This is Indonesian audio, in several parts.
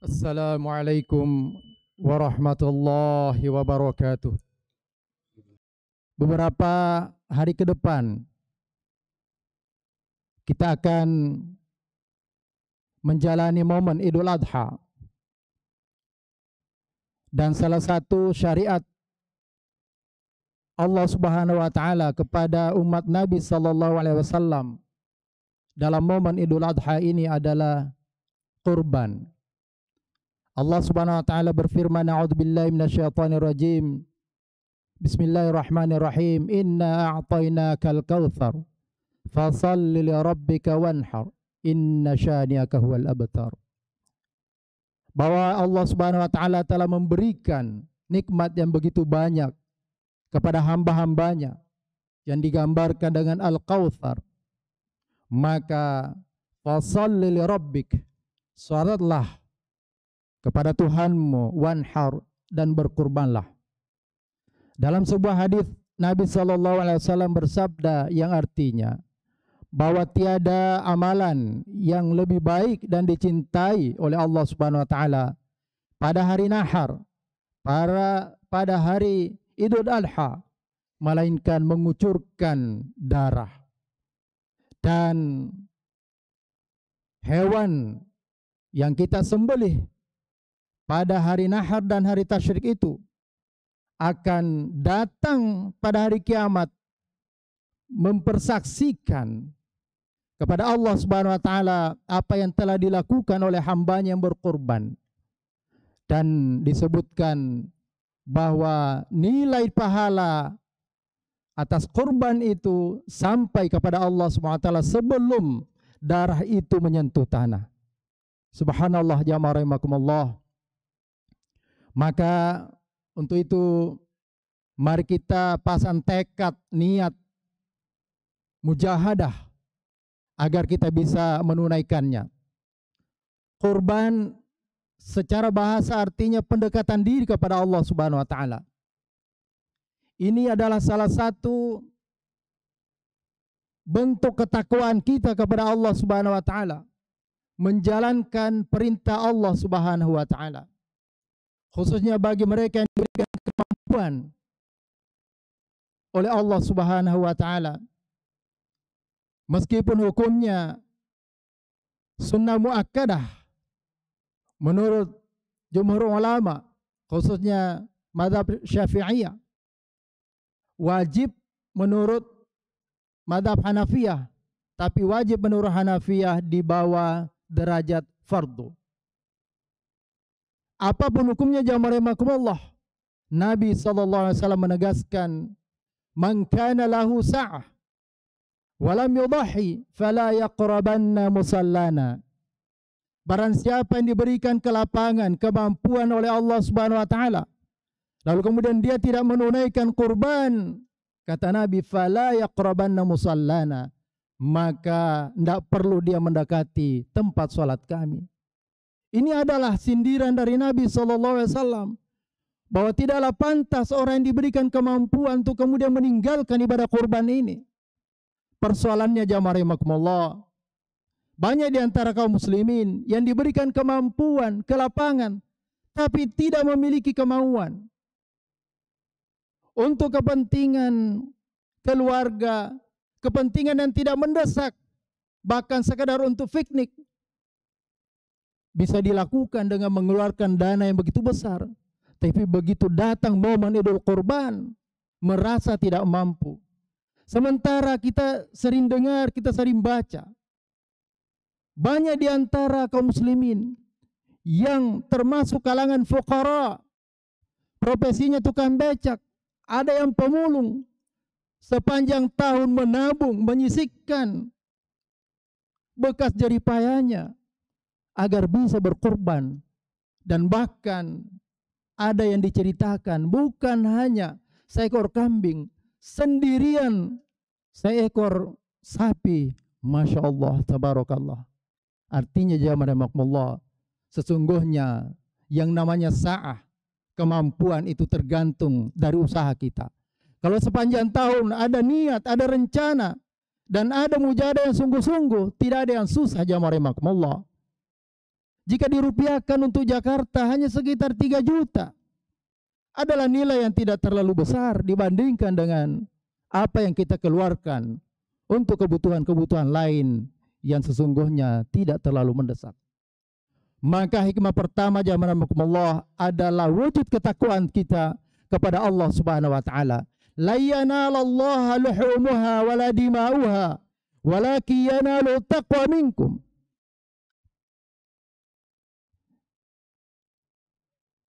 Assalamualaikum warahmatullahi wabarakatuh. Beberapa hari ke depan kita akan menjalani momen Idul Adha, dan salah satu syariat Allah Subhanahu wa taala kepada umat Nabi sallallahu alaihi wasallam dalam momen Idul Adha ini adalah kurban. Allah Subhanahu wa taala berfirman, a'udzubillahi minasyaitonir rajim. Bismillahirrahmanirrahim. Inna a'tainakal kautsar fashalli li rabbika wanhar. Inna syani'aka huwal abtar. Bahwa Allah Subhanahu wa taala telah memberikan nikmat yang begitu banyak kepada hamba-hambanya yang digambarkan dengan Al-Kautsar. Maka fashalli li rabbik, salatlah kepada Tuhanmu, wanhar, dan berkurbanlah. Dalam sebuah hadis Nabi SAW bersabda yang artinya bahwa tiada amalan yang lebih baik dan dicintai oleh Allah Subhanahu wa taala pada hari nahar, pada hari Idul Adha, melainkan mengucurkan darah. Dan hewan yang kita sembelih pada hari nahar dan hari tasyrik itu akan datang pada hari kiamat mempersaksikan kepada Allah Subhanahu wa taala apa yang telah dilakukan oleh hambanya yang berkorban. Dan disebutkan bahwa nilai pahala atas korban itu sampai kepada Allah Subhanahu wa taala sebelum darah itu menyentuh tanah. Subhanallah, jamaah rahimakumullah. Maka untuk itu mari kita pasang tekad, niat, mujahadah agar kita bisa menunaikannya. Kurban secara bahasa artinya pendekatan diri kepada Allah Subhanahu wa taala. Ini adalah salah satu bentuk ketakwaan kita kepada Allah Subhanahu wa taala, menjalankan perintah Allah Subhanahu wa taala. Khususnya bagi mereka yang diberikan kemampuan oleh Allah Subhanahu wa taala, meskipun hukumnya sunnah muakkadah menurut jumhur ulama, khususnya mazhab Syafi'iyah, wajib menurut mazhab Hanafiyah, tapi wajib menurut Hanafiyah di bawah derajat fardu. Apapun hukumnya, jamaah rahimakumullah, Nabi sallallahu alaihi wasallam menegaskan, man kana lahu sa'ah wa lam yudhi fala yaqrabanna musallana. Barang siapa yang diberikan kelapangan, kemampuan oleh Allah Subhanahu wa taala, lalu kemudian dia tidak menunaikan kurban, kata Nabi, fala yaqrabanna musallana, maka tidak perlu dia mendekati tempat salat kami. Ini adalah sindiran dari Nabi SAW bahwa tidaklah pantas orang yang diberikan kemampuan untuk kemudian meninggalkan ibadah kurban ini. Persoalannya, jamaah rahimakumullah, banyak di antara kaum muslimin yang diberikan kemampuan, kelapangan, tapi tidak memiliki kemauan untuk kepentingan keluarga, kepentingan yang tidak mendesak, bahkan sekadar untuk piknik, bisa dilakukan dengan mengeluarkan dana yang begitu besar. Tapi begitu datang momen Idul Kurban, merasa tidak mampu. Sementara kita sering dengar, kita sering baca, banyak di antara kaum muslimin yang termasuk kalangan fuqara, profesinya tukang becak, ada yang pemulung, sepanjang tahun menabung, menyisihkan bekas jerih payahnya agar bisa berkorban. Dan bahkan ada yang diceritakan bukan hanya seekor kambing, sendirian seekor sapi. Masya Allah, tabarakallah. Artinya, jamaah rahimakumullah, sesungguhnya yang namanya sa'ah, kemampuan itu tergantung dari usaha kita. Kalau sepanjang tahun ada niat, ada rencana Dan ada mujahadah yang sungguh-sungguh, tidak ada yang susah jamaah rahimakumullah. Jika dirupiahkan untuk Jakarta hanya sekitar 3 juta. Adalah nilai yang tidak terlalu besar dibandingkan dengan apa yang kita keluarkan untuk kebutuhan-kebutuhan lain yang sesungguhnya tidak terlalu mendesak. Maka hikmah pertama jamaah rahimakumullah adalah wujud ketakwaan kita kepada Allah Subhanahu wa taala. La yanalallaha luhumuha wala dima'uha walakin yanalu taqwa minkum.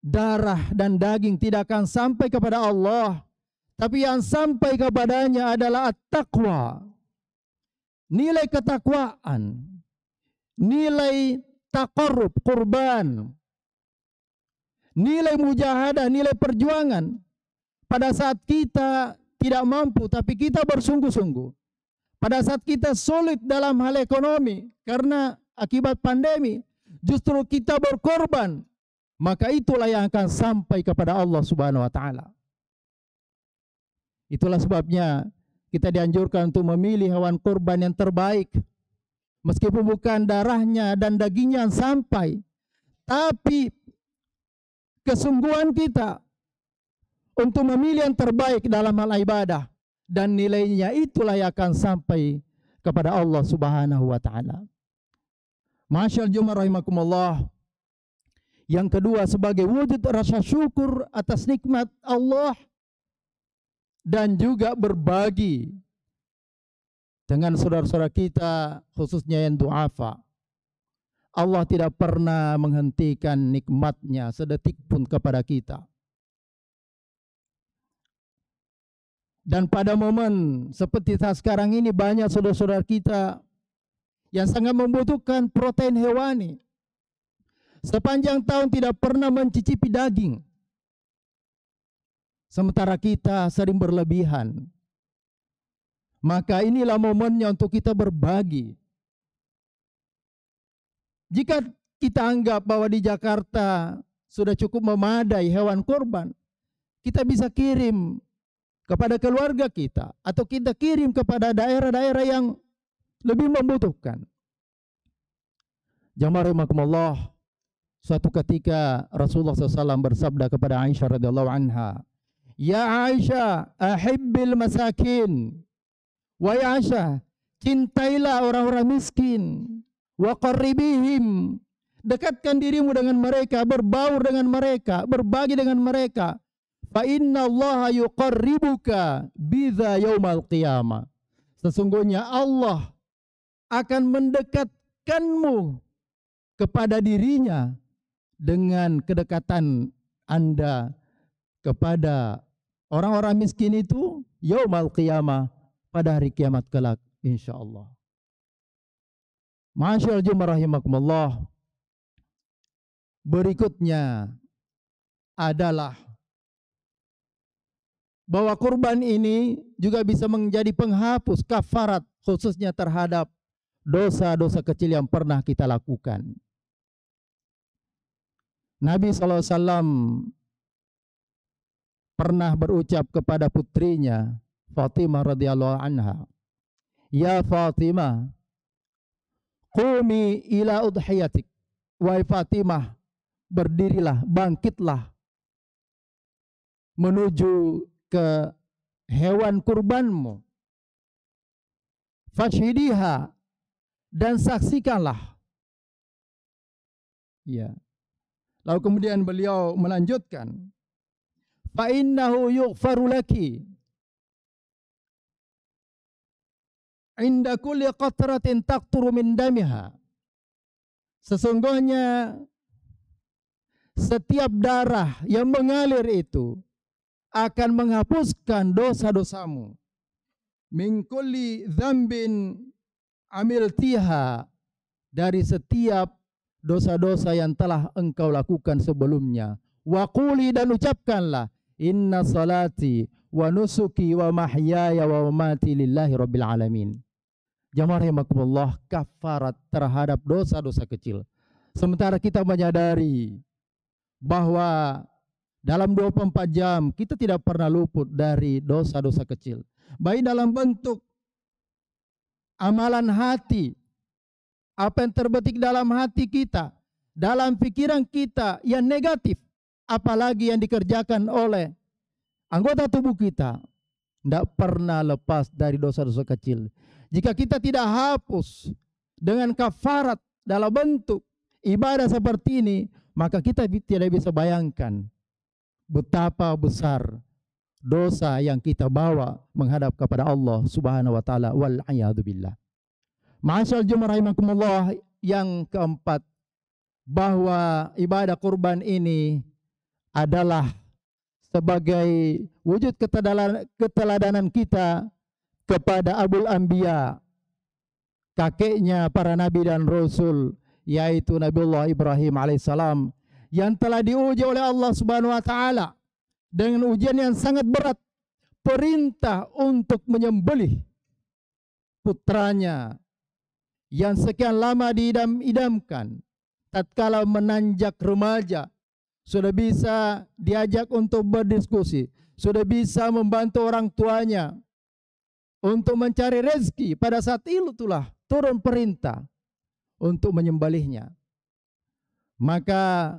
Darah dan daging tidak akan sampai kepada Allah, tapi yang sampai kepadanya adalah at-taqwa. Nilai ketakwaan, nilai taqarrub, kurban, nilai mujahadah, nilai perjuangan. Pada saat kita tidak mampu tapi kita bersungguh-sungguh. Pada saat kita sulit dalam hal ekonomi karena akibat pandemi, justru kita berkorban. Maka itulah yang akan sampai kepada Allah Subhanahu wa taala. Itulah sebabnya kita dianjurkan untuk memilih hewan kurban yang terbaik. Meskipun bukan darahnya dan dagingnya yang sampai, tapi kesungguhan kita untuk memilih yang terbaik dalam hal ibadah dan nilainya itulah yang akan sampai kepada Allah Subhanahu wa taala. Masyaallah jemaah rahimakumullah. Yang kedua, sebagai wujud rasa syukur atas nikmat Allah dan juga berbagi dengan saudara-saudara kita khususnya yang du'afa. Allah tidak pernah menghentikan nikmatnya sedetik pun kepada kita. Dan pada momen seperti saat sekarang ini banyak saudara-saudara kita yang sangat membutuhkan protein hewani. Sepanjang tahun tidak pernah mencicipi daging. Sementara kita sering berlebihan. Maka inilah momennya untuk kita berbagi. Jika kita anggap bahwa di Jakarta sudah cukup memadai hewan kurban, kita bisa kirim kepada keluarga kita atau kita kirim kepada daerah-daerah yang lebih membutuhkan. Jamaah rahimakumullah, suatu ketika Rasulullah SAW bersabda kepada Aisyah radhiyallahu anha, "Ya Aisyah, ahibbil masakin." Wahai Aisyah, cintailah orang-orang miskin. Wa qarribihim. Dekatkan dirimu dengan mereka, berbaur dengan mereka, berbagi dengan mereka. Fa inna Allah yuqarribuka bidza yaumal qiyamah. Sesungguhnya Allah akan mendekatkanmu kepada dirinya dengan kedekatan Anda kepada orang-orang miskin itu yaumal qiyamah, pada hari kiamat kelak insyaallah. Masyaallah jemaah rahimakumullah. Berikutnya adalah bahwa kurban ini juga bisa menjadi penghapus kafarat khususnya terhadap dosa-dosa kecil yang pernah kita lakukan. Nabi SAW pernah berucap kepada putrinya Fatimah radhiyallahu anha, "Ya Fatimah, qumi ila udhiyatik." Wahai Fatimah, berdirilah, bangkitlah menuju ke hewan kurbanmu. Fashhidiha, dan saksikanlah. Ya. Lalu kemudian beliau melanjutkan, fa innahu yughfaru laki inda kulli qatratin taqturu min damiha. Sesungguhnya setiap darah yang mengalir itu akan menghapuskan dosa-dosamu. Min kulli dzambin amiltiha, dari setiap dosa-dosa yang telah engkau lakukan sebelumnya. Wa quli, dan ucapkanlah, inna salati wa nusuki wa mahyaya wa mamati lillahi rabbil alamin. Jamaah rahimakumullah, kafarat terhadap dosa-dosa kecil. Sementara kita menyadari bahwa dalam 24 jam kita tidak pernah luput dari dosa-dosa kecil. Baik dalam bentuk amalan hati, apa yang terbetik dalam hati kita, dalam pikiran kita yang negatif, apalagi yang dikerjakan oleh anggota tubuh kita, tidak pernah lepas dari dosa-dosa kecil. Jika kita tidak hapus dengan kafarat dalam bentuk ibadah seperti ini, maka kita tidak bisa bayangkan betapa besar dosa yang kita bawa menghadap kepada Allah Subhanahu wa taala, wal a'yadu billah. Ma'asyal jemaah rahimakumullah, yang keempat, bahwa ibadah kurban ini adalah sebagai wujud keteladanan kita kepada Abul Anbiya, kakeknya para nabi dan rasul, yaitu Nabiullah Ibrahim alaihissalam, yang telah diuji oleh Allah Subhanahu wa taala dengan ujian yang sangat berat, perintah untuk menyembelih putranya yang sekian lama diidam-idamkan. Tatkala menanjak remaja, sudah bisa diajak untuk berdiskusi, sudah bisa membantu orang tuanya untuk mencari rezeki. Pada saat itulah turun perintah untuk menyembelihnya. Maka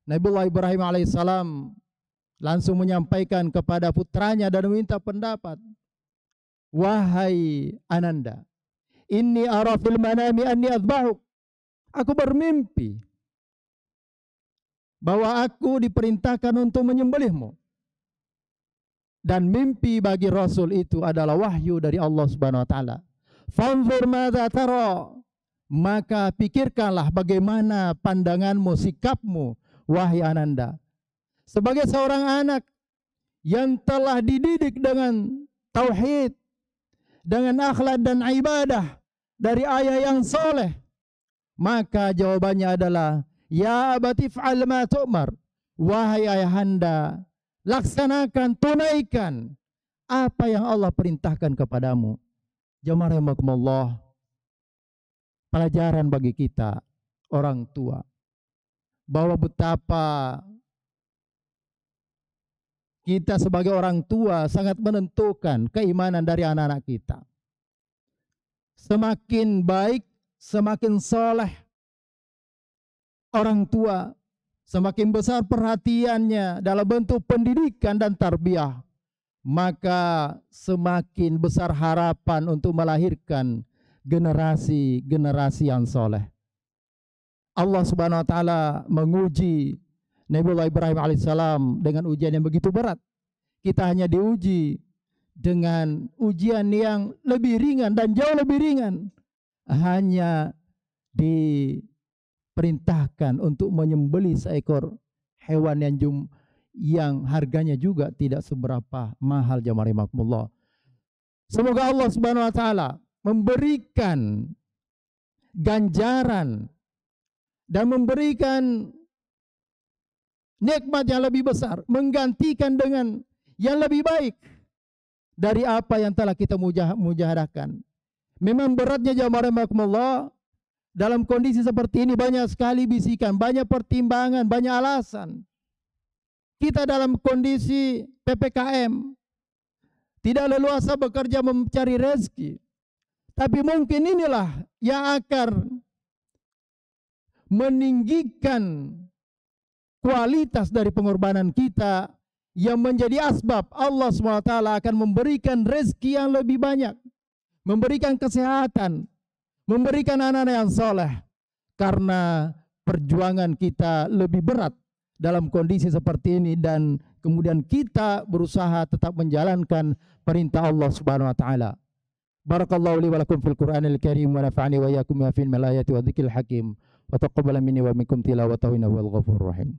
Nabiullah Ibrahim alaihissalam langsung menyampaikan kepada putranya dan meminta pendapat. Wahai Ananda, inni ara fil manami anni adbahuk. Aku bermimpi bahwa aku diperintahkan untuk menyembelihmu. Dan mimpi bagi Rasul itu adalah wahyu dari Allah Subhanahu wa taala. Fanzur madza tara. Maka pikirkanlah bagaimana pandanganmu, sikapmu, wahai Ananda. Sebagai seorang anak yang telah dididik dengan tauhid, dengan akhlak dan ibadah dari ayah yang soleh, maka jawabannya adalah, ya abati fa'al ma tu'mar. Wahai ayahanda, laksanakan, tunaikan apa yang Allah perintahkan kepadamu. Jamaah rahimakumullah, pelajaran bagi kita orang tua, bahwa betapa kita sebagai orang tua sangat menentukan keimanan dari anak-anak kita. Semakin baik, semakin soleh orang tua, semakin besar perhatiannya dalam bentuk pendidikan dan tarbiyah, maka semakin besar harapan untuk melahirkan generasi-generasi yang soleh. Allah Subhanahu wa taala menguji Nabiullah Ibrahim alaihissalam dengan ujian yang begitu berat. Kita hanya diuji dengan ujian yang lebih ringan dan jauh lebih ringan. Hanya diperintahkan untuk menyembelih seekor hewan yang harganya juga tidak seberapa mahal. Jamaah rahimakumullah. Semoga Allah Subhanahu wa taala memberikan ganjaran dan memberikan nikmat yang lebih besar, menggantikan dengan yang lebih baik dari apa yang telah kita mujahadakan. Memang beratnya jamaah rahimakumullah, dalam kondisi seperti ini banyak sekali bisikan, banyak pertimbangan, banyak alasan. Kita dalam kondisi PPKM, tidak leluasa bekerja mencari rezeki. Tapi mungkin inilah yang akan meninggikan kualitas dari pengorbanan kita, yang menjadi asbab Allah SWT akan memberikan rezeki yang lebih banyak, memberikan kesehatan, memberikan anak-anak yang soleh, karena perjuangan kita lebih berat dalam kondisi seperti ini, dan kemudian kita berusaha tetap menjalankan perintah Allah Subhanahu wa taala. Barakallahu li wa lakum fil Qur'anil Karim wa nafa'ani wa iyyakum bima fil ayati wa dzikril hakim wa taqabbala minni wa minkum tilawatahu innahu wal ghafurur rahim.